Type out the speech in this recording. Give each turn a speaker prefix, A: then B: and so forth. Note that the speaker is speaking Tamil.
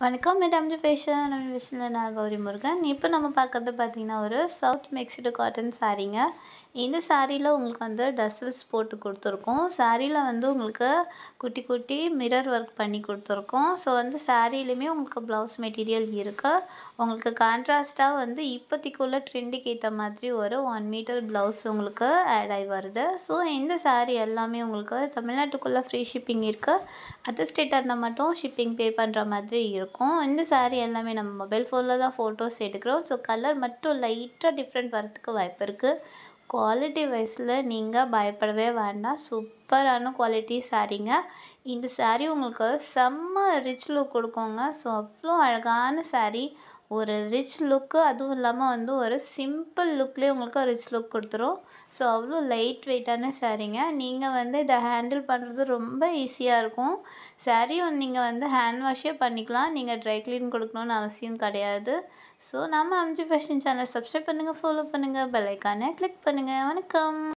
A: வணக்கம். இது அம்ஜி ஃபேஷன். நம்ம ஃபேஷனில் நான் கௌரி முருகன். இப்போ நம்ம பார்க்கறது பார்த்தீங்கன்னா, ஒரு சவுத் மிக்ஸ்டு காட்டன் சாரீங்க. இந்த சாரியில் உங்களுக்கு வந்து டசல்ஸ் போட்டு கொடுத்துருக்கோம். சாரியில் வந்து உங்களுக்கு குட்டி குட்டி மிரர் ஒர்க் பண்ணி கொடுத்துருக்கோம். ஸோ வந்து சாரிலையுமே உங்களுக்கு ப்ளவுஸ் மெட்டீரியல் இருக்குது. உங்களுக்கு கான்ட்ராஸ்ட்டாக வந்து இப்போதைக்குள்ள ட்ரெண்டுக்கு ஏற்ற மாதிரி ஒரு 1 மீட்டர் ப்ளவுஸ் உங்களுக்கு ஆட் ஆகி வருது. ஸோ இந்த சாரீ எல்லாமே உங்களுக்கு தமிழ்நாட்டுக்குள்ளே ஃப்ரீ ஷிப்பிங் இருக்குது. அதர் ஸ்டேட்டாக இருந்தால் மட்டும் ஷிப்பிங் பே பண்ணுற மாதிரி இருக்கும். இந்த சாரீ எல்லாமே நம்ம மொபைல் ஃபோனில் தான் ஃபோட்டோஸ் எடுக்கிறோம். ஸோ கலர் மட்டும் லைட்டாக டிஃப்ரெண்ட் வரதுக்கு வாய்ப்பு இருக்குது. குவாலிட்டி வைஸில் நீங்கள் பயப்படவே வேண்டாம். சூப்பரான குவாலிட்டி சாரீங்க. இந்த சாரீ உங்களுக்கு செம்ம ரிச் லுக் கொடுக்குங்க. ஸோ அவ்வளோ அழகான சாரீ. ஒரு ரிச் லுக்கு, அதுவும் இல்லாமல் வந்து ஒரு சிம்பிள் லுக்லேயே உங்களுக்கு ரிச் லுக் கொடுத்துரும். ஸோ அவ்வளோ லைட் வெயிட்டான சாரீங்க. நீங்கள் வந்து இதை ஹேண்டில் பண்ணுறது ரொம்ப ஈஸியாக இருக்கும். சாரீ நீங்கள் வந்து ஹேண்ட் வாஷே பண்ணிக்கலாம். நீங்கள் ட்ரை க்ளீன் கொடுக்கணுன்னு அவசியம் கிடையாது. ஸோ நம்ம அம்ஜி ஃபேஷன் சேனல் சப்ஸ்கிரைப் பண்ணுங்கள், ஃபாலோ பண்ணுங்கள், பெல் ஐக்கானை கிளிக் பண்ணுங்கள். வணக்கம்.